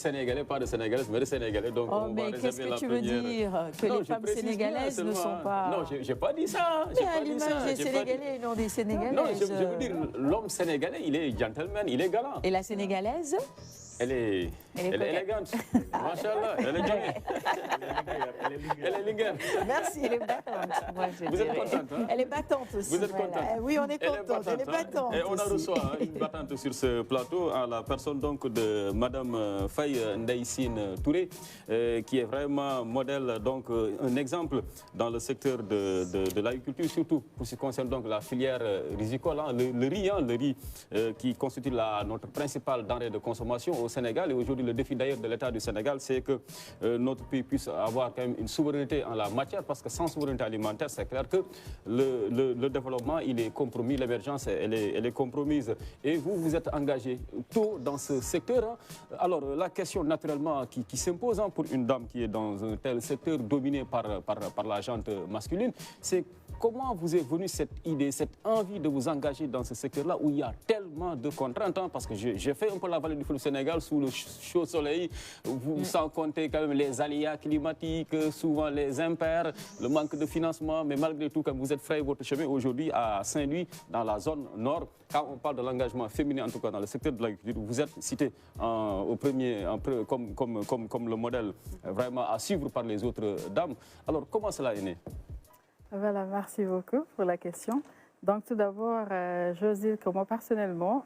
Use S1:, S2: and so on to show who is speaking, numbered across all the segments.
S1: Sénégalais, pas de Sénégalaises, mais de Sénégalais. Donc
S2: oh, mais qu'est-ce que tu veux dire? Que les femmes sénégalaises ne sont pas...
S1: Non, je n'ai pas dit ça.
S2: Mais à l'image des Sénégalais, non des Sénégalaises.
S1: Non, je veux dire, l'homme sénégalais, il est gentleman, il est galant.
S2: Et la sénégalaise?
S1: Elle est élégante. Machallah, elle est jolie. Elle est linguère.
S2: Merci, elle est battante. Moi,
S1: vous êtes contente, hein?
S2: Elle est battante aussi.
S1: Vous êtes contente?
S2: Oui, on est contente. Elle est battante.
S1: Et on a reçu une battante sur ce plateau à la personne donc de Madame Faye Ndaïsine Touré, qui est vraiment modèle, donc un exemple dans le secteur de l'agriculture, surtout pour ce qui concerne donc la filière risicole, hein, le riz qui constitue notre principale denrée de consommation au Sénégal. Et aujourd'hui, le défi d'ailleurs de l'État du Sénégal, c'est que notre pays puisse avoir quand même une souveraineté en la matière, parce que sans souveraineté alimentaire, c'est clair que le développement, il est compromis, l'émergence, elle est compromise. Et vous, vous êtes engagé tôt dans ce secteur. Hein. Alors, la question naturellement qui s'impose hein, pour une dame qui est dans un tel secteur dominé par la gente masculine, c'est comment vous est venue cette idée, cette envie de vous engager dans ce secteur-là où il y a tellement de contraintes, hein, parce que j'ai fait un peu la vallée du fleuve Sénégal sous le chaud soleil, sans compter quand même les aléas climatiques, souvent les impairs, le manque de financement, mais malgré tout, comme vous êtes frayé votre chemin aujourd'hui à Saint-Louis, dans la zone nord, quand on parle de l'engagement féminin, en tout cas dans le secteur de l'agriculture, vous êtes cité au premier, comme le modèle vraiment à suivre par les autres dames. Alors, comment cela est né?
S3: Voilà, merci beaucoup pour la question. Donc tout d'abord, j'ose dire que moi personnellement,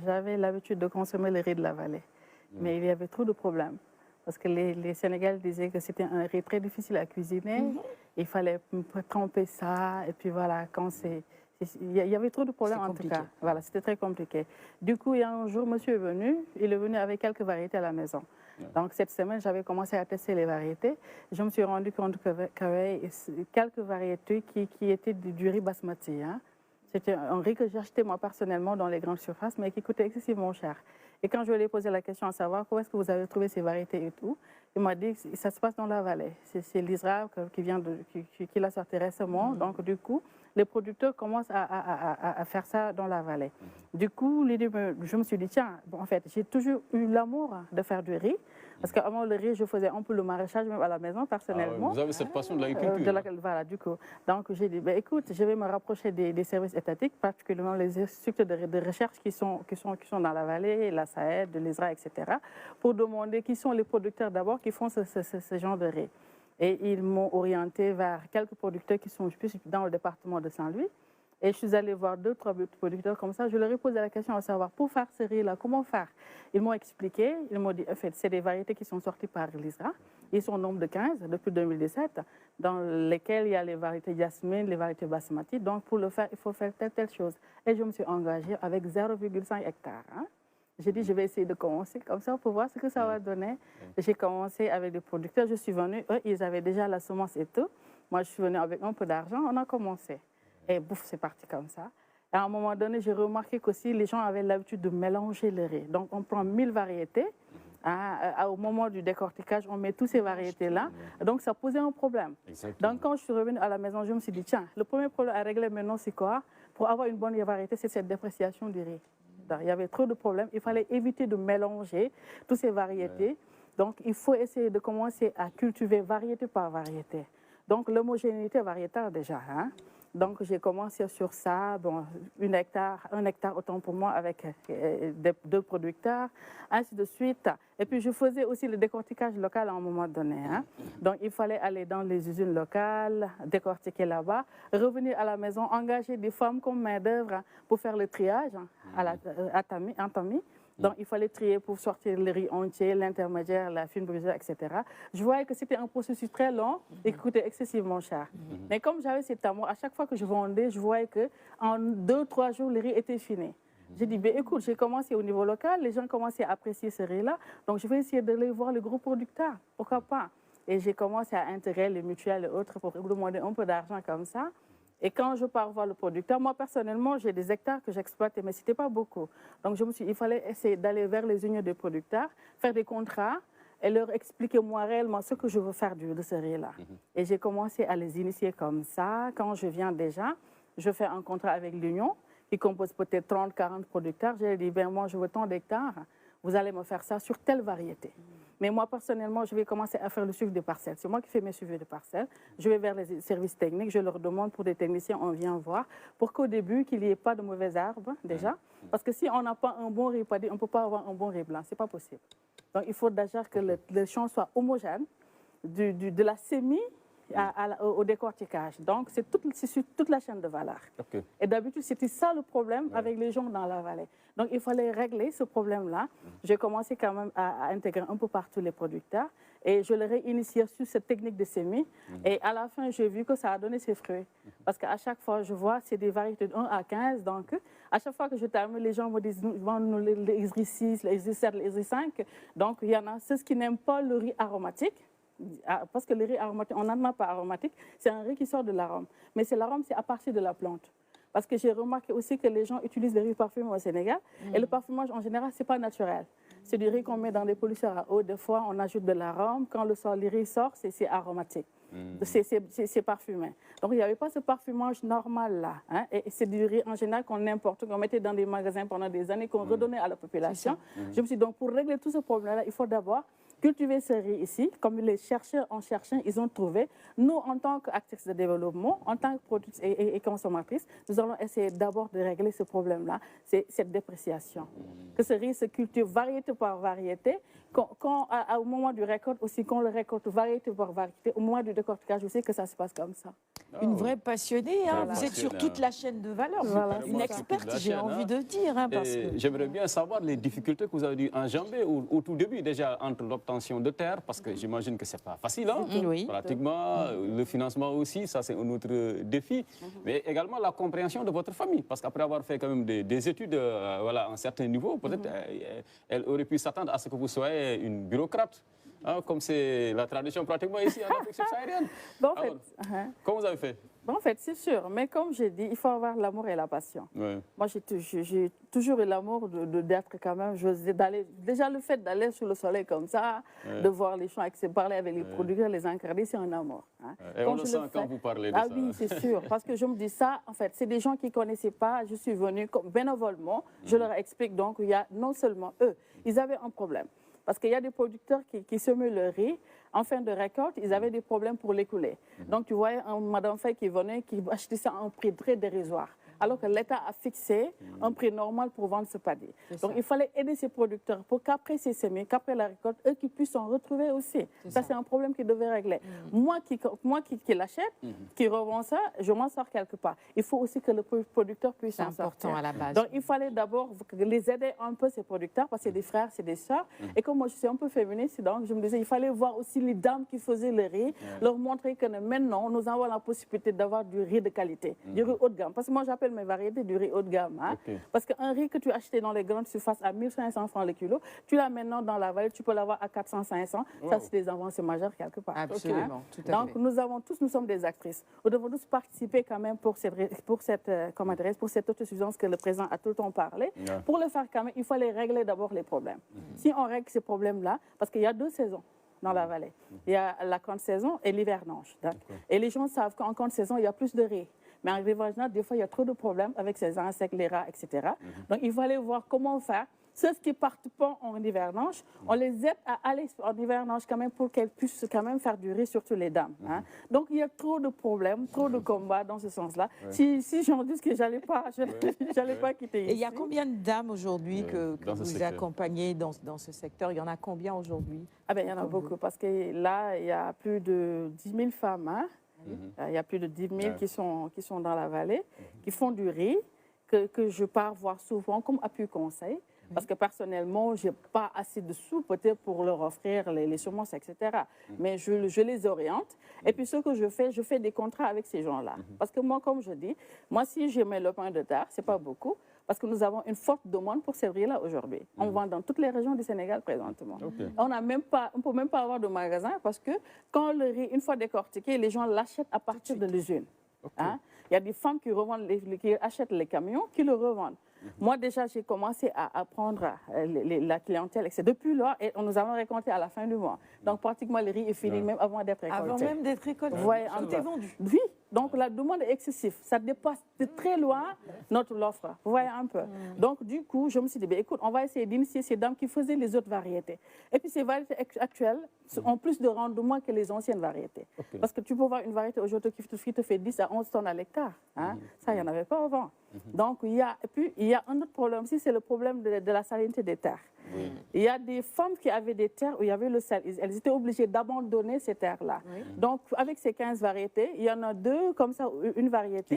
S3: j'avais l'habitude de consommer le riz de la vallée. Mais il y avait trop de problèmes. Parce que les Sénégalais disaient que c'était un riz très difficile à cuisiner. Il fallait tremper ça. Et puis voilà, il y avait trop de problèmes en tout cas. Voilà, c'était très compliqué. Du coup, il y a un jour, monsieur est venu. Il est venu avec quelques variétés à la maison. Donc cette semaine, j'avais commencé à tester les variétés. Je me suis rendu compte qu'il y avait quelques variétés qui étaient du riz basmati. Hein. C'était un riz que j'ai acheté moi personnellement dans les grandes surfaces, mais qui coûtait excessivement cher. Et quand je lui ai posé la question à savoir où est-ce que vous avez trouvé ces variétés et tout, il m'a dit que ça se passe dans la vallée. C'est l'ISRA qui l'a sorti récemment. Donc du coup, les producteurs commencent à faire ça dans la vallée. Du coup, je me suis dit, tiens, bon, en fait, j'ai toujours eu l'amour de faire du riz. Parce qu'avant le riz, je faisais un peu le maraîchage, même à la maison, personnellement.
S1: Ah ouais, vous avez cette passion de l'agriculture.
S3: Voilà, du coup. Donc, j'ai dit, ben, écoute, je vais me rapprocher des services étatiques, particulièrement les instituts de recherche qui sont dans la vallée, la SAED, l'ISRA, etc., pour demander qui sont les producteurs d'abord qui font ce genre de riz. Et ils m'ont orienté vers quelques producteurs qui sont plus dans le département de Saint-Louis. Et je suis allée voir 2-3 producteurs comme ça. Je leur ai posé la question à savoir, pour faire ce riz-là, comment faire? Ils m'ont expliqué. Ils m'ont dit, en fait, c'est des variétés qui sont sorties par l'ISRA. Ils sont au nombre de 15 depuis 2017, dans lesquelles il y a les variétés Yasmine, les variétés Basmati. Donc, pour le faire, il faut faire telle chose. Et je me suis engagée avec 0,5 hectares. Hein. J'ai dit, je vais essayer de commencer comme ça pour voir ce que ça va donner. J'ai commencé avec des producteurs. Je suis venue, eux, ils avaient déjà la semence et tout. Moi, je suis venue avec un peu d'argent. On a commencé. Et bouf, c'est parti comme ça. Et à un moment donné, j'ai remarqué qu'aussi les gens avaient l'habitude de mélanger le riz. Donc, on prend 1000 variétés. Au moment du décortiquage, on met toutes ces variétés-là. Donc, ça posait un problème. Exactement. Donc, quand je suis revenue à la maison, je me suis dit, tiens, le premier problème à régler maintenant, c'est quoi? Pour avoir une bonne variété, c'est cette dépréciation du riz. Donc, il y avait trop de problèmes. Il fallait éviter de mélanger toutes ces variétés. Ouais. Donc, il faut essayer de commencer à cultiver variété par variété. Donc, l'homogénéité variétale déjà. Hein? Donc, j'ai commencé sur ça, bon, un hectare autant pour moi avec 2 producteurs, ainsi de suite. Et puis, je faisais aussi le décortiquage local à un moment donné. Hein. Donc, il fallait aller dans les usines locales, décortiquer là-bas, revenir à la maison, engager des femmes comme main-d'œuvre pour faire le triage en tamis. Donc, il fallait trier pour sortir le riz entier, l'intermédiaire, la fine brisure, etc. Je voyais que c'était un processus très long et qui coûtait excessivement cher. Mais comme j'avais cet amour, à chaque fois que je vendais, je voyais qu'en 2-3 jours, le riz était fini. J'ai dit, ben, écoute, j'ai commencé au niveau local, les gens commençaient à apprécier ce riz-là, donc je vais essayer d'aller voir les gros producteurs, pourquoi pas. Et j'ai commencé à intégrer les mutuelles et autres pour demander un peu d'argent comme ça. Et quand je pars voir le producteur, moi personnellement, j'ai des hectares que j'exploitais, mais ce n'était pas beaucoup. Donc je me suis dit, il fallait essayer d'aller vers les unions des producteurs, faire des contrats et leur expliquer moi réellement ce que je veux faire de ce riz-là. Et j'ai commencé à les initier comme ça. Quand je viens déjà, je fais un contrat avec l'union qui compose peut-être 30-40 producteurs. J'ai dit, ben moi je veux tant d'hectares. vous allez me faire ça sur telle variété. Mais moi, personnellement, je vais commencer à faire le suivi de parcelles. C'est moi qui fais mes suivis de parcelles. Je vais vers les services techniques, je leur demande pour des techniciens, on vient voir, pour qu'au début, qu'il n'y ait pas de mauvais arbres, déjà. Parce que si on n'a pas un bon riz paddy, on ne peut pas avoir un bon riz blanc, ce n'est pas possible. Donc, il faut déjà que le champ soit homogène, de la semis au décortiquage. Donc, c'est sur toute la chaîne de valeur. Okay. Et d'habitude, c'était ça le problème avec les gens dans la vallée. Donc, il fallait régler ce problème-là. J'ai commencé quand même à intégrer un peu partout les producteurs et je leur ai initié sur cette technique de semis. Et à la fin, j'ai vu que ça a donné ses fruits. Parce qu'à chaque fois, je vois, c'est des variétés de 1 à 15. Donc, à chaque fois que je termine, les gens me disent, nous, les ISRI 6, les ISRI 7, les ISRI 5. Donc, il y en a ceux qui n'aiment pas le riz aromatique. Parce que le riz aromatique, on n'en a pas aromatique, c'est un riz qui sort de l'arôme. Mais l'arôme, c'est à partir de la plante. Parce que j'ai remarqué aussi que les gens utilisent le riz parfumé au Sénégal. Et le parfumage, en général, ce n'est pas naturel. C'est du riz qu'on met dans des pollueurs à eau. Des fois, on ajoute de l'arôme. Quand le riz sort, c'est aromatique. C'est parfumé. Donc, il n'y avait pas ce parfumage normal-là. Hein? Et c'est du riz, en général, qu'on importe, qu'on mettait dans des magasins pendant des années, qu'on redonnait à la population. Je me suis dit, donc, pour régler tout ce problème-là, il faut d'abord cultiver ce riz ici, comme les chercheurs en cherchant, ils ont trouvé. Nous, en tant qu'actrices de développement, en tant que productrices et consommatrices, nous allons essayer d'abord de régler ce problème-là, c'est cette dépréciation. Que ce riz se cultive variété par variété. Au moment du récolte aussi, qu'on le récolte variété par variété, au moment du décortiquage aussi, que ça se passe comme ça.
S2: Une vraie passionnée, hein. Vous êtes sur toute la chaîne de valeur. Voilà. Une experte, j'ai envie de dire. Hein,
S1: j'aimerais bien savoir les difficultés que vous avez dû enjamber au tout début, déjà entre l'obtention de terre, parce que j'imagine que ce n'est pas facile, hein, pratiquement. Le financement aussi, ça c'est un autre défi. Mais également la compréhension de votre famille, parce qu'après avoir fait quand même des études voilà, à un certain niveau, peut-être elle aurait pu s'attendre à ce que vous soyez une bureaucrate. Hein, comme c'est la tradition pratiquement ici en Afrique subsaharienne.
S3: Bon, en fait,
S1: comment vous avez fait?
S3: Bon, en fait, c'est sûr. Mais comme j'ai dit, il faut avoir l'amour et la passion. Ouais. Moi, j'ai toujours eu l'amour d'être quand même, déjà le fait d'aller sur le soleil comme ça, de voir les champs, parler avec les producteurs, les ingrédients, c'est un amour. Hein.
S1: Et on le sent quand vous parlez de ça.
S3: Ah oui, c'est sûr. Parce que je me dis ça, en fait, c'est des gens qui ne connaissaient pas. Je suis venue bénévolement. Je leur explique donc qu'il y a non seulement eux, ils avaient un problème. Parce qu'il y a des producteurs qui semaient le riz. En fin de récolte, ils avaient des problèmes pour l'écouler. Donc, tu voyais Madame Faye qui venait, qui achetait ça à un prix très dérisoire. Alors que l'État a fixé un prix normal pour vendre ce paddy. Donc, il fallait aider ces producteurs pour qu'après ces semis, qu'après la récolte, eux qui puissent s'en retrouver aussi. Ça, c'est un problème qu'ils devaient régler. Moi qui l'achète, qui revends ça, je m'en sors quelque part. Il faut aussi que le producteur puisse s'en sortir.
S2: À la base.
S3: Donc, il fallait d'abord les aider un peu, ces producteurs, parce que c'est des frères, c'est des sœurs. Et comme moi, je suis un peu féministe, donc je me disais, il fallait voir aussi les dames qui faisaient le riz, leur montrer que maintenant, nous avons la possibilité d'avoir du riz de qualité, du riz haut de gamme. Parce que moi, j'appelle mes variétés du riz haut de gamme. Hein? Parce qu'un riz que tu achetais dans les grandes surfaces à 1500 francs le kilo, tu l'as maintenant dans la vallée, tu peux l'avoir à 400-500. Ça, c'est des avancées majeures quelque part.
S2: Absolument. Tout à
S3: Donc,
S2: fait.
S3: nous sommes des actrices. Nous devons tous participer quand même pour cette autosuffisance que le président a tout le temps parlé. Pour le faire quand même, il fallait régler d'abord les problèmes. Si on règle ces problèmes-là, parce qu'il y a 2 saisons dans la vallée. Il y a la grande saison et l'hivernage. Et les gens savent qu'en grande saison, il y a plus de riz. Mais en hivernage, des fois, il y a trop de problèmes avec ces insectes, les rats, etc. Donc, il fallait voir comment faire. Ceux qui ne partent pas en hivernage, on les aide à aller en hivernage quand même pour qu'elles puissent quand même faire du riz, surtout les dames. Hein. Donc, il y a trop de problèmes, trop de combats dans ce sens-là. Si j'en dis que je n'allais pas quitter ici.
S2: Et il y a combien de dames aujourd'hui que vous accompagnez dans ce secteur? Il y en a combien aujourd'hui?
S3: Ah ben, il y en a beaucoup, parce que là, il y a plus de 10 000 femmes. Hein. Il y a plus de 10 000 qui sont dans la vallée, qui font du riz, que je pars voir souvent comme appui conseil. Parce que personnellement, je n'ai pas assez de sous peut-être pour leur offrir les semences, etc. Mais je les oriente. Et puis ce que je fais des contrats avec ces gens-là. Parce que moi, comme je dis, moi si je mets le pain de terre, ce n'est pas beaucoup. Parce que nous avons une forte demande pour ces riz-là aujourd'hui. On vend dans toutes les régions du Sénégal présentement. On ne peut même pas avoir de magasin parce que quand le riz, une fois décortiqué, les gens l'achètent à partir de l'usine. Hein? Il y a des femmes qui achètent les camions, qui le revendent. Moi, déjà, j'ai commencé à prendre la clientèle. Et depuis là, nous avons récolté à la fin du mois. Donc, pratiquement, le riz est fini même avant d'être récolté.
S2: Avant même d'être récolté.
S3: Tout est vendu. Oui. Donc la demande est excessive. Ça dépasse de très loin l'offre. Vous voyez un peu. Donc du coup, je me suis dit, écoute, on va essayer d'initier ces dames qui faisaient les autres variétés. Et puis ces variétés actuelles ont plus de rendement que les anciennes variétés. Parce que tu peux voir une variété aujourd'hui qui te fait 10 à 11 tonnes à l'hectare. Hein? Ça, il n'y en avait pas avant. Donc il y a un autre problème aussi, c'est le problème de la salinité des terres. Il y a des femmes qui avaient des terres où il y avait le sel. Elles étaient obligées d'abandonner ces terres-là. Donc, avec ces 15 variétés, il y en a 2, comme ça, une variété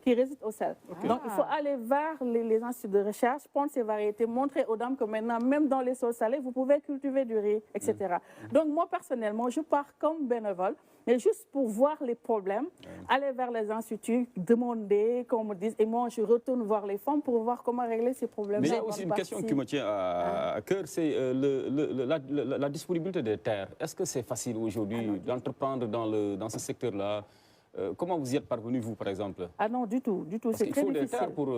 S3: qui résiste au sel. Donc, il faut aller vers les instituts de recherche, prendre ces variétés, montrer aux dames que maintenant, même dans les sols salés, vous pouvez cultiver du riz, etc. Donc, moi, personnellement, je pars comme bénévole, mais juste pour voir les problèmes, aller vers les instituts, demander qu'on me dise, et moi, je retourne voir les femmes pour voir comment régler ces problèmes.
S1: Mais il y a aussi une question qui me tient à cœur, c'est la disponibilité des terres. Est-ce que c'est facile aujourd'hui d'entreprendre dans ce secteur-là? Comment vous y êtes parvenu, vous, par exemple?
S3: Ah non, du tout. C'est très difficile.
S1: Il faut des terres pour...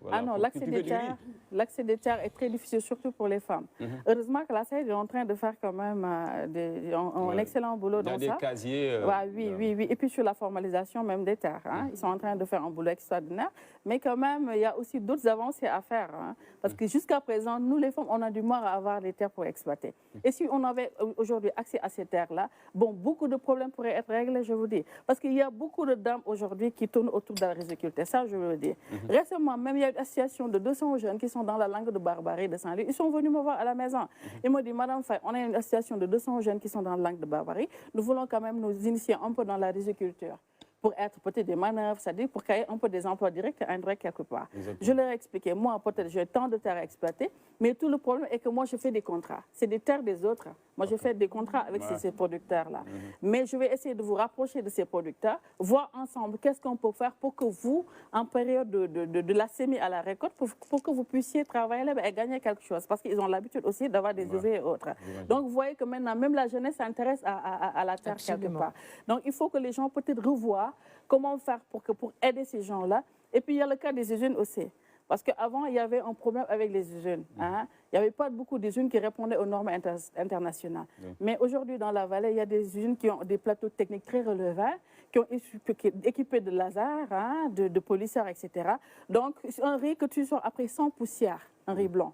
S3: Voilà, non, l'accès des terres est très difficile, surtout pour les femmes. Heureusement que la SAED est en train de faire quand même un excellent boulot dans ça.
S1: Des casiers.
S3: Oui. Et puis sur la formalisation même des terres. Hein. Ils sont en train de faire un boulot extraordinaire. Mais quand même, il y a aussi d'autres avancées à faire. Hein. Parce que jusqu'à présent, nous, les femmes, on a du mal à avoir des terres pour exploiter. Et si on avait aujourd'hui accès à ces terres-là, bon, beaucoup de problèmes pourraient être réglés, je vous dis. Parce qu'il y a beaucoup de dames aujourd'hui qui tournent autour de la riziculture. Ça, je veux le dire. Récemment, même, il y a une association de 200 jeunes qui sont dans la langue de Barbarie de Saint-Louis. Ils sont venus me voir à la maison. Ils m'ont dit, Madame Faye, on a une association de 200 jeunes qui sont dans la langue de Barbarie. Nous voulons quand même nous initier un peu dans la riziculture pour être peut-être des manœuvres, c'est-à-dire pour créer un peu des emplois directs et indirects quelque part. Exactement. Je leur ai expliqué, moi peut-être j'ai tant de terres à exploiter, mais tout le problème est que moi je fais des contrats. C'est des terres des autres. Moi je fais des contrats avec ces producteurs-là. Mais je vais essayer de vous rapprocher de ces producteurs, voir ensemble qu'est-ce qu'on peut faire pour que vous, en période de la semis à la récolte, pour que vous puissiez travailler là et gagner quelque chose. Parce qu'ils ont l'habitude aussi d'avoir des ouvriers et autres. Donc vous voyez que maintenant, même la jeunesse s'intéresse à la terre quelque part. Donc il faut que les gens peut-être revoient comment faire pour aider ces gens-là. Et puis, il y a le cas des usines aussi. Parce qu'avant, il y avait un problème avec les usines. Hein. Il n'y avait pas beaucoup d'usines qui répondaient aux normes internationales. Mais aujourd'hui, dans la vallée, il y a des usines qui ont des plateaux techniques très relevés, qui sont équipés de lasers, hein, de polisseurs, etc. Donc, un riz que tu sors après sans poussière, un riz blanc.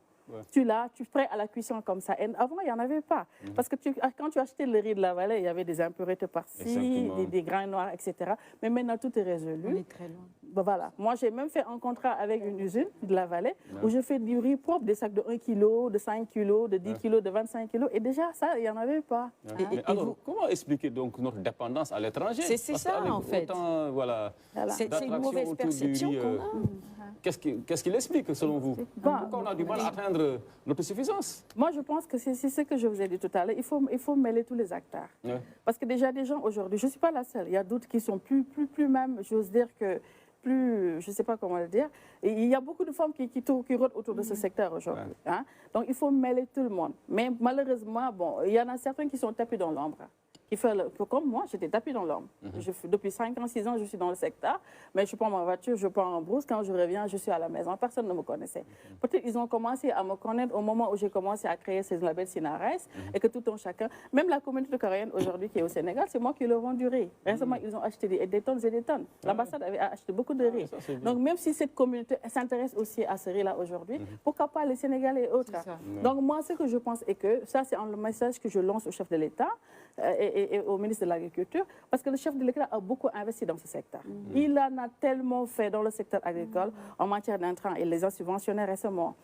S3: Tu l'as, tu es prêt à la cuisson comme ça. Et avant, il n'y en avait pas. Parce que quand tu achetais le riz de la vallée, il y avait des impuretés par-ci, des grains noirs, etc. Mais maintenant, tout est résolu.
S2: On est très loin.
S3: Ben voilà. Moi, j'ai même fait un contrat avec une usine de la vallée où je fais du riz propre, des sacs de 1 kg, de 5 kg, de 10 kg, de 25 kg. Et déjà, ça, il n'y en avait pas.
S1: Alors, comment expliquer donc notre dépendance à l'étranger?
S2: C'est ça, en fait.
S1: Voilà.
S2: C'est une mauvaise perception qu'on a.
S1: Qu'est-ce qu'il explique, selon vous? Pourquoi on a du mal à atteindre l'autosuffisance?
S3: Moi, je pense que c'est ce que je vous ai dit tout à l'heure. Il faut mêler tous les acteurs. Parce que déjà, des gens aujourd'hui, je ne suis pas la seule. Il y a d'autres qui sont plus même, j'ose dire que plus, je ne sais pas comment le dire. Et il y a beaucoup de femmes qui rôdent autour de ce secteur aujourd'hui. Hein? Donc, il faut mêler tout le monde. Mais malheureusement, bon, il y en a certains qui sont tapis dans l'ombre. Comme moi, j'étais tapis dans l'ombre. Depuis 5 ans, 6 ans, je suis dans le secteur, mais je prends ma voiture, je pars en brousse. Quand je reviens, je suis à la maison. Personne ne me connaissait. Peut-être ils ont commencé à me connaître au moment où j'ai commencé à créer ces labels Sinares et que tout un chacun, même la communauté coréenne aujourd'hui qui est au Sénégal, c'est moi qui leur vends du riz. Récemment, ils ont acheté des tonnes et des tonnes. L'ambassade avait acheté beaucoup de riz. Donc, même si cette communauté s'intéresse aussi à ce riz-là aujourd'hui, pourquoi pas les Sénégalais et autres? Donc, moi, ce que je pense est que ça, c'est un message que je lance au chef de l'État et au ministre de l'Agriculture, parce que le chef de l'État a beaucoup investi dans ce secteur. Il en a tellement fait dans le secteur agricole en matière d'intrants. Il les a subventionnés récemment.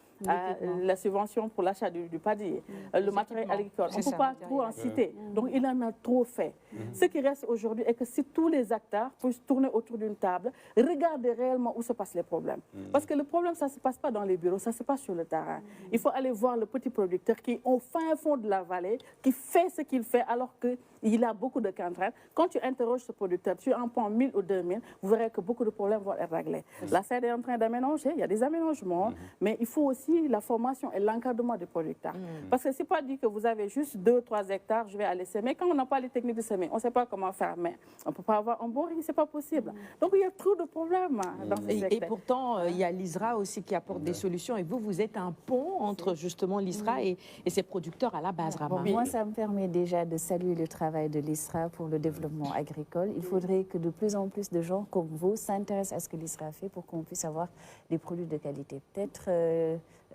S3: La subvention pour l'achat du padier, le matériel agricole. On ne peut pas trop en citer. Donc, il en a trop fait. Ce qui reste aujourd'hui est que si tous les acteurs puissent tourner autour d'une table, regarder réellement où se passent les problèmes. Parce que le problème, ça ne se passe pas dans les bureaux, ça se passe sur le terrain. Il faut aller voir le petit producteur qui est au fin fond de la vallée, qui fait ce qu'il fait alors qu'il a beaucoup de contraintes. Quand tu interroges ce producteur, tu en prends 1000 ou 2000, vous verrez que beaucoup de problèmes vont être réglés. La SAED est en train d'aménager, il y a des aménagements, mais il faut aussi la formation et l'encadrement des producteurs. Parce que ce n'est pas dit que vous avez juste 2 ou 3 hectares, je vais aller semer. Quand on n'a pas les techniques de semer, on ne sait pas comment faire, mais on ne peut pas avoir un bon riz, ce n'est pas possible. Donc il y a trop de problèmes dans ce secteur.
S2: Et pourtant, il y a l'ISRA aussi qui apporte des solutions. Et vous êtes un pont entre justement l'ISRA et ces producteurs à la base.
S4: Moi, ça me permet déjà de saluer le travail travail de l'ISRA pour le développement agricole. Il faudrait que de plus en plus de gens comme vous s'intéressent à ce que l'ISRA fait pour qu'on puisse avoir des produits de qualité. Peut-être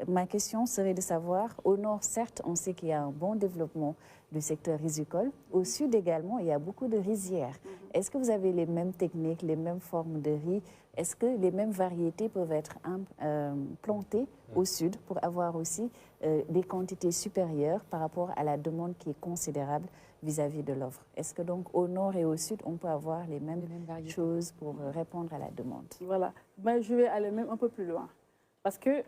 S4: ma question serait de savoir, au nord, certes, on sait qu'il y a un bon développement du secteur risicole. Au sud également, il y a beaucoup de rizières. Est-ce que vous avez les mêmes techniques, les mêmes formes de riz? Est-ce que les mêmes variétés peuvent être plantées au sud pour avoir aussi des quantités supérieures par rapport à la demande qui est considérable vis-à-vis de l'offre? Est-ce que donc au nord et au sud, on peut avoir les mêmes choses pour répondre à la demande?
S3: Voilà. Ben, je vais aller même un peu plus loin. Parce qu'il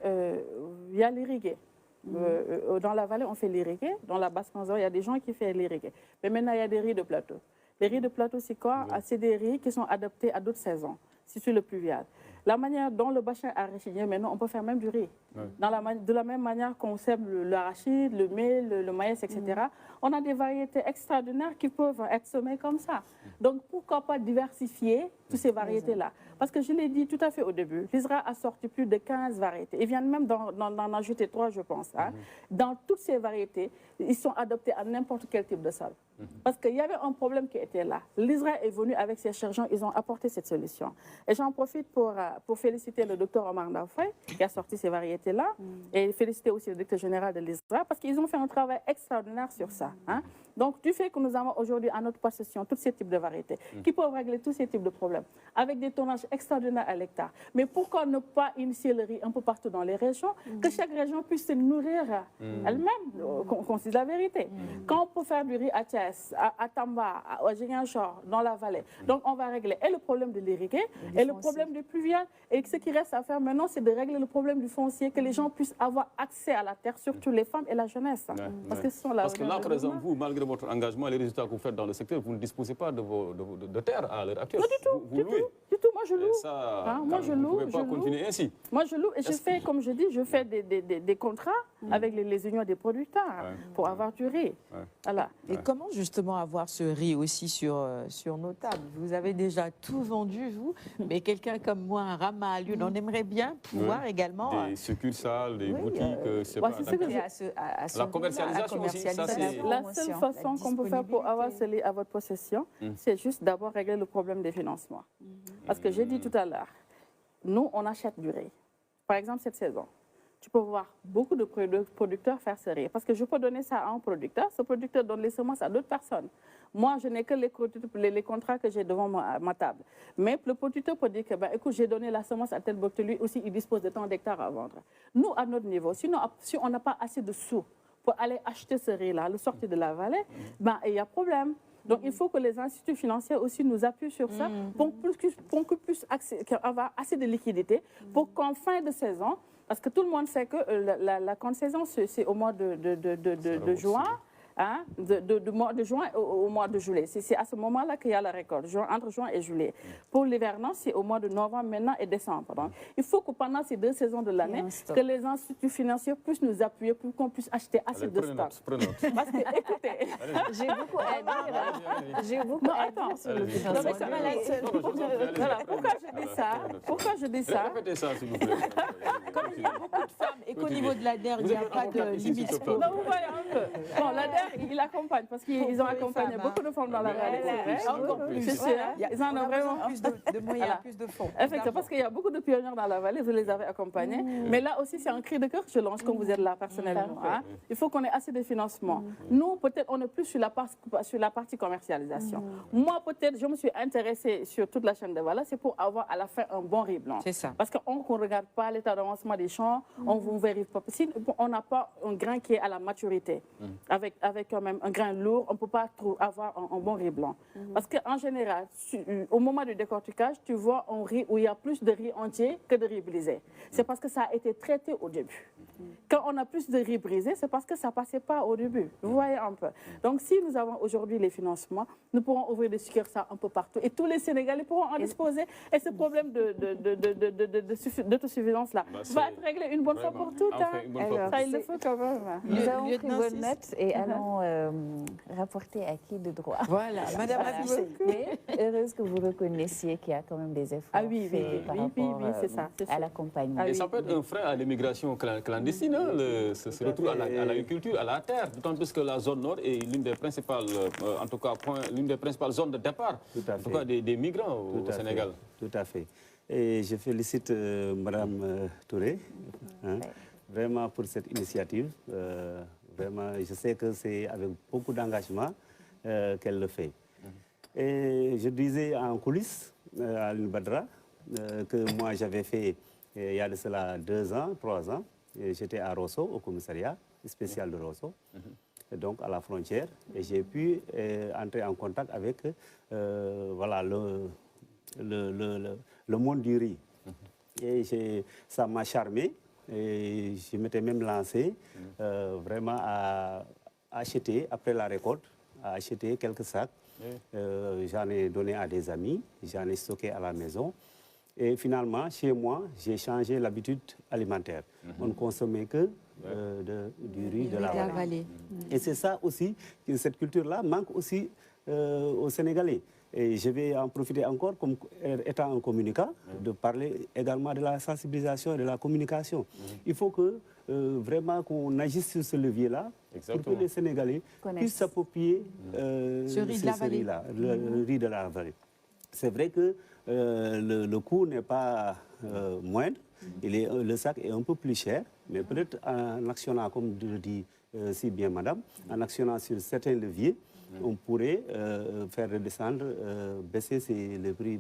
S3: y a l'irrigué. Dans la vallée, on fait l'irrigué. Dans la basse Kanzawa, il y a des gens qui font l'irrigué. Mais maintenant, il y a des riz de plateau. Les riz de plateau, c'est quoi? C'est des riz qui sont adaptés à d'autres saisons, si c'est le pluvial. La manière dont le bassin arachidier, maintenant, on peut faire même du riz. De la même manière qu'on sème l'arachide, le mil, le maïs, etc., on a des variétés extraordinaires qui peuvent être semées comme ça. Donc, pourquoi pas diversifier toutes ces variétés-là? Parce que je l'ai dit tout à fait au début, l'ISRA a sorti plus de 15 variétés. Ils viennent même d'en ajouter 3, je pense. Hein. Dans toutes ces variétés, ils sont adaptés à n'importe quel type de sol. Parce qu'il y avait un problème qui était là. L'ISRA est venu avec ses chercheurs, ils ont apporté cette solution. Et j'en profite pour féliciter le docteur Omar Ndafoué qui a sorti ces variétés-là et féliciter aussi le directeur général de l'ISRA parce qu'ils ont fait un travail extraordinaire sur ça. Hein. Donc, du fait que nous avons aujourd'hui à notre possession tous ces types de variétés qui peuvent régler tous ces types de problèmes avec des tonnages extraordinaires à l'hectare. Mais pourquoi ne pas initier le riz un peu partout dans les régions, que chaque région puisse se nourrir elle-même, qu'on se dise la vérité. Quand on peut faire du riz à Thiès, à Tamba, à Ziguinchor, dans la vallée, donc on va régler et le problème de l'irrigué et le problème du pluvial. Et ce qui reste à faire maintenant, c'est de régler le problème du foncier, que les gens puissent avoir accès à la terre, surtout les femmes et la jeunesse. Parce que
S1: là, par exemple, vous, malgré votre engagement, les résultats que vous faites dans le secteur, vous ne disposez pas de terre à l'heure actuelle.
S3: Non, du tout, moi je loue.
S1: Ça, moi je loue. Vous ne pouvez pas continuer ainsi.
S3: Moi je loue et je fais, comme je dis, je fais des contrats avec les unions des producteurs pour avoir du riz. Voilà.
S5: Et comment justement avoir ce riz aussi sur nos tables? Vous avez déjà tout vendu, vous, mais quelqu'un comme moi, un Rama à Lyon, on aimerait bien pouvoir également...
S1: Des succursales, des boutiques, c'est
S3: pas...
S1: La commercialisation aussi, ça c'est...
S3: La seule façon qu'on peut faire pour avoir ce riz à votre possession, c'est juste d'abord régler le problème des financements. Parce que j'ai dit tout à l'heure, nous, on achète du riz. Par exemple, cette saison, tu peux voir beaucoup de producteurs faire ce riz. Parce que je peux donner ça à un producteur, ce producteur donne les semences à d'autres personnes. Moi, je n'ai que les contrats que j'ai devant ma table. Mais le producteur peut dire que, ben, écoute, j'ai donné la semence à tel producteur, lui aussi, il dispose de tant d'hectares à vendre. Nous, à notre niveau, si on n'a pas assez de sous pour aller acheter ce riz-là, le sortir de la vallée, ben, il y a problème. Donc, il faut que les instituts financiers aussi nous appuient sur ça pour qu'on puisse avoir assez de liquidités pour qu'en fin de saison, parce que tout le monde sait que la contre-saison, c'est au mois de juin. Hein, de juin au mois de juillet. C'est à ce moment-là qu'il y a la récolte, entre juin et juillet. Pour l'hivernage, c'est au mois de novembre maintenant et décembre. Donc, il faut que pendant ces 2 saisons de l'année, que les instituts financiers puissent nous appuyer pour qu'on puisse acheter assez de stock. Parce que, écoutez,
S4: j'ai beaucoup à dire. J'ai beaucoup à dire sur le financement.
S3: Voilà, pourquoi je dis ça?
S1: Répétez ça, s'il vous plaît.
S5: Comme il y a beaucoup de femmes et qu'au niveau de l'ADER, il n'y a pas de limite.
S3: Non, vous voyez un peu. Bon, l'ADER, il accompagne parce qu'ils ont accompagné beaucoup de femmes dans la vallée. Ils en ont vraiment
S5: plus de moyens, plus de fonds.
S3: Effectivement, parce qu'il y a beaucoup de pionniers dans la vallée, vous les avez accompagnés. Mais là aussi, c'est un cri de cœur que je lance, comme vous êtes là personnellement. Il faut qu'on ait assez de financement. Nous, peut-être, on est plus sur la partie commercialisation. Moi, peut-être, je me suis intéressée sur toute la chaîne de valeur, c'est pour avoir à la fin un bon riz blanc.
S5: C'est ça.
S3: Parce qu'on ne regarde pas l'état d'avancement des champs, on ne vérifie pas. Si on n'a pas un grain qui est à la maturité, avec quand même un grain lourd, on ne peut pas avoir un bon riz blanc. Parce qu'en général, au moment du décortiquage, tu vois un riz où il y a plus de riz entier que de riz brisé. C'est parce que ça a été traité au début. Quand on a plus de riz brisé, c'est parce que ça ne passait pas au début. Vous voyez un peu. Donc, si nous avons aujourd'hui les financements, nous pourrons ouvrir des succursales un peu partout. Et tous les Sénégalais pourront en disposer. Et ce problème d'autosuffisance-là va être réglé une bonne fois pour toutes. Ça, il le faut quand même.
S4: Nous avons pris bonne note et allons rapporter à qui de droit.
S5: Voilà, Madame Abissé.
S4: Mais heureuse que vous reconnaissiez qu'il y a quand même des efforts faits par rapport
S3: c'est ça,
S4: à l'accompagnement.
S1: Et ça peut être un frein à l'immigration clandestine. difficile, hein, ce retour à l'agriculture, à la terre, d'autant plus que la zone nord est l'une des principales, en tout cas, l'une des principales zones de départ, en tout cas des migrants au Sénégal.
S6: Tout à fait. Et je félicite Mme Touré, hein, vraiment pour cette initiative. Vraiment, je sais que c'est avec beaucoup d'engagement qu'elle le fait. Et je disais en coulisses à l'Ubadra que moi j'avais fait il y a de cela 2 ans, 3 ans. J'étais à Rosso, au commissariat spécial de Rosso, donc à la frontière. Et j'ai pu entrer en contact avec voilà, le monde du riz. Et ça m'a charmé. Et je m'étais même lancé vraiment à acheter, après la récolte, à acheter quelques sacs. J'en ai donné à des amis, j'en ai stocké à la maison. Et finalement, chez moi, j'ai changé l'habitude alimentaire. On ne consommait que du riz de la vallée. Et c'est ça aussi, que cette culture-là manque aussi aux Sénégalais. Et je vais en profiter encore, comme étant un communicant, de parler également de la sensibilisation et de la communication. Il faut que vraiment qu'on agisse sur ce levier-là, pour que les Sénégalais puissent s'approprier ce riz-là, le riz de la vallée. C'est vrai que le coût n'est pas moindre, le sac est un peu plus cher, mais peut-être en actionnant, comme le dit si bien madame, en actionnant sur certains leviers, on pourrait faire redescendre, baisser le prix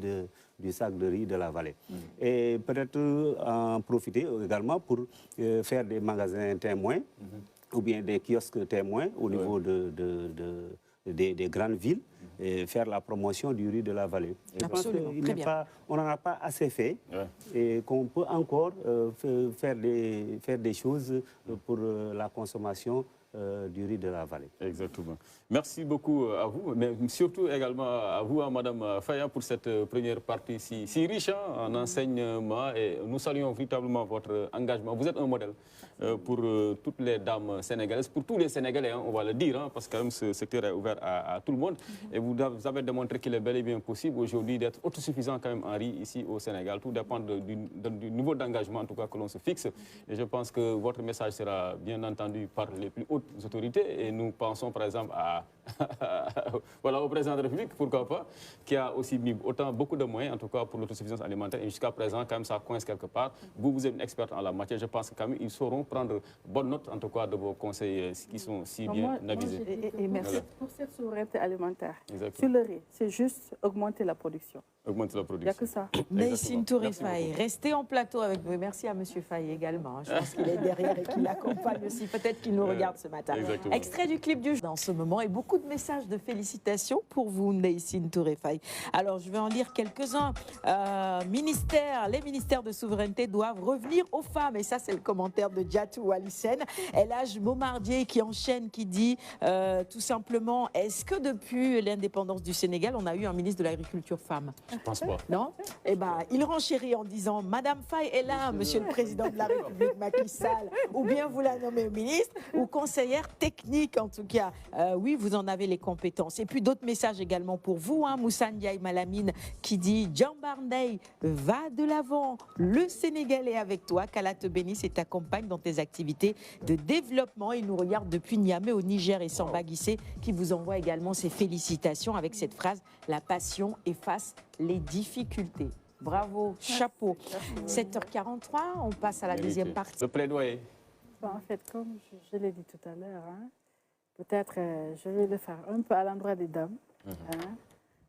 S6: du sac de riz de la vallée. Et peut-être en profiter également pour faire des magasins témoins ou bien des kiosques témoins au niveau des grandes villes et faire la promotion du riz de la vallée. Je pense qu'on n'en a pas assez fait et qu'on peut encore faire des choses pour la consommation du riz de la vallée.
S1: Exactement. Merci beaucoup à vous, mais surtout également à vous, Madame Faye, pour cette première partie si riche en enseignement. Et nous saluons véritablement votre engagement. Vous êtes un modèle pour toutes les dames sénégalaises, pour tous les Sénégalais, on va le dire, parce que quand même ce secteur est ouvert à tout le monde. Et vous avez démontré qu'il est bel et bien possible aujourd'hui d'être autosuffisant quand même en riz ici au Sénégal. Tout dépend du niveau d'engagement en tout cas que l'on se fixe. Et je pense que votre message sera bien entendu par les plus hautes autorités. Et nous pensons par exemple voilà, au président de la République, pourquoi pas, qui a aussi mis beaucoup de moyens en tout cas pour l'autosuffisance alimentaire. Et jusqu'à présent, quand même, ça coince quelque part. Vous êtes une experte en la matière. Je pense que quand même, ils sauront prendre bonne note en tout cas de vos conseils qui sont si bien avisés.
S3: Et merci pour cette souveraineté alimentaire. Sur le riz, c'est juste augmenter la production.
S1: Augmenter la production.
S3: Il n'y a que ça.
S5: Naïcine Touré Faye, restez en plateau avec nous. Merci à M. Faye également. Je pense qu'il est derrière et qu'il l'accompagne aussi. Peut-être qu'il nous regarde ce matin.
S1: Exactement.
S5: Extrait du clip du jour dans ce moment et beaucoup de messages de félicitations pour vous, Naïcine Touré Faye. Alors, je vais en lire quelques-uns. Les ministères de souveraineté doivent revenir aux femmes. Et ça, c'est le commentaire de Diatou Alissène. Elhaj Momardier qui enchaîne, qui dit tout simplement, est-ce que depuis l'indépendance du Sénégal, on a eu un ministre de l'Agriculture femme?
S1: Je pense pas.
S5: Non? Eh bien, il renchérit en disant, Madame Faye est là, Monsieur le Président de la République Macky Sall, ou bien vous la nommez ministre, ou conseillère technique en tout cas. Oui, vous en avez les compétences. Et puis d'autres messages également pour vous, Moussa Ndiaye Malamine qui dit, Djambarney, va de l'avant, le Sénégal est avec toi, qu'Allah te bénisse et t'accompagne dans tes activités de développement. Il nous regarde depuis Niamey au Niger et Samba Guissé qui vous envoie également ses félicitations avec cette phrase, la passion efface les difficultés. Bravo, chapeau. 7h43, on passe à la deuxième partie.
S1: Le plaidoyer.
S3: En fait, comme je l'ai dit tout à l'heure, peut-être je vais le faire un peu à l'endroit des dames.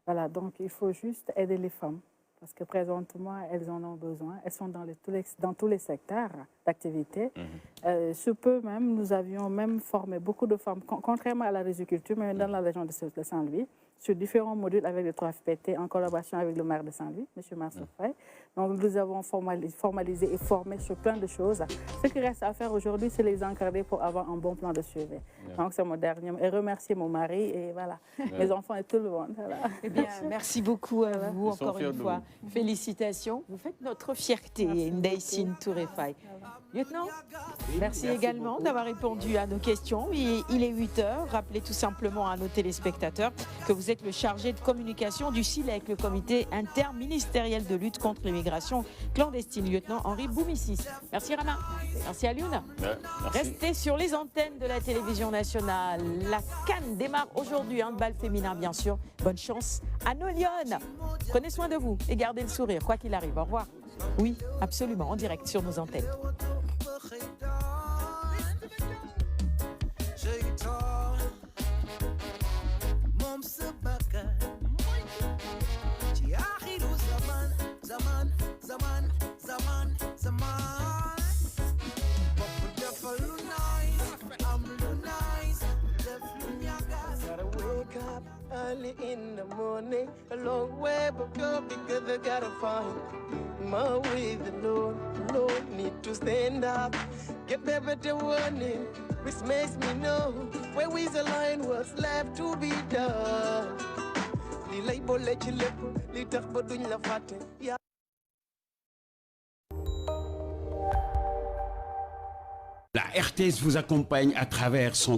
S3: Voilà, donc il faut juste aider les femmes. Parce que présentement, elles en ont besoin.Elles sont dans tous les secteurs d'activité. Sous peu même, nous avions même formé beaucoup de femmes, contrairement à la riziculture, mais dans la région de Saint-Louis, sur différents modules avec le 3FPT, en collaboration avec le maire de Saint-Louis, M. Marceau Faye. Donc, nous avons formalisé et formé sur plein de choses. Ce qui reste à faire aujourd'hui, c'est les encadrer pour avoir un bon plan de suivi. Donc, c'est mon dernier mot. Et remercier mon mari et voilà, mes enfants et tout le monde. Voilà.
S5: Eh bien, merci beaucoup à vous encore une fois. Félicitations. Vous faites notre fierté, Naïcine Touré Faye. Lieutenant, merci également d'avoir répondu à nos questions. Il est 8h. Rappelez tout simplement à nos téléspectateurs que vous êtes le chargé de communication du CILEC, le comité interministériel de lutte contre l'immigration clandestine, lieutenant Henri Boumissis. Merci Rama. Merci Alioune. Restez sur les antennes de la télévision nationale. La CAN démarre aujourd'hui, handball féminin bien sûr. Bonne chance à nos Lyonnes. Prenez soin de vous et gardez le sourire, quoi qu'il arrive. Au revoir. Oui, absolument, en direct sur nos antennes.
S7: Early in the morning, a long way but go because I gotta find my way. The Lord need to stand up, get better warning, which makes me know where is the line, what's left to be done. Li lay bolé ci lépp li tax ba duñ la fàtte.
S8: La RTS vous accompagne à travers son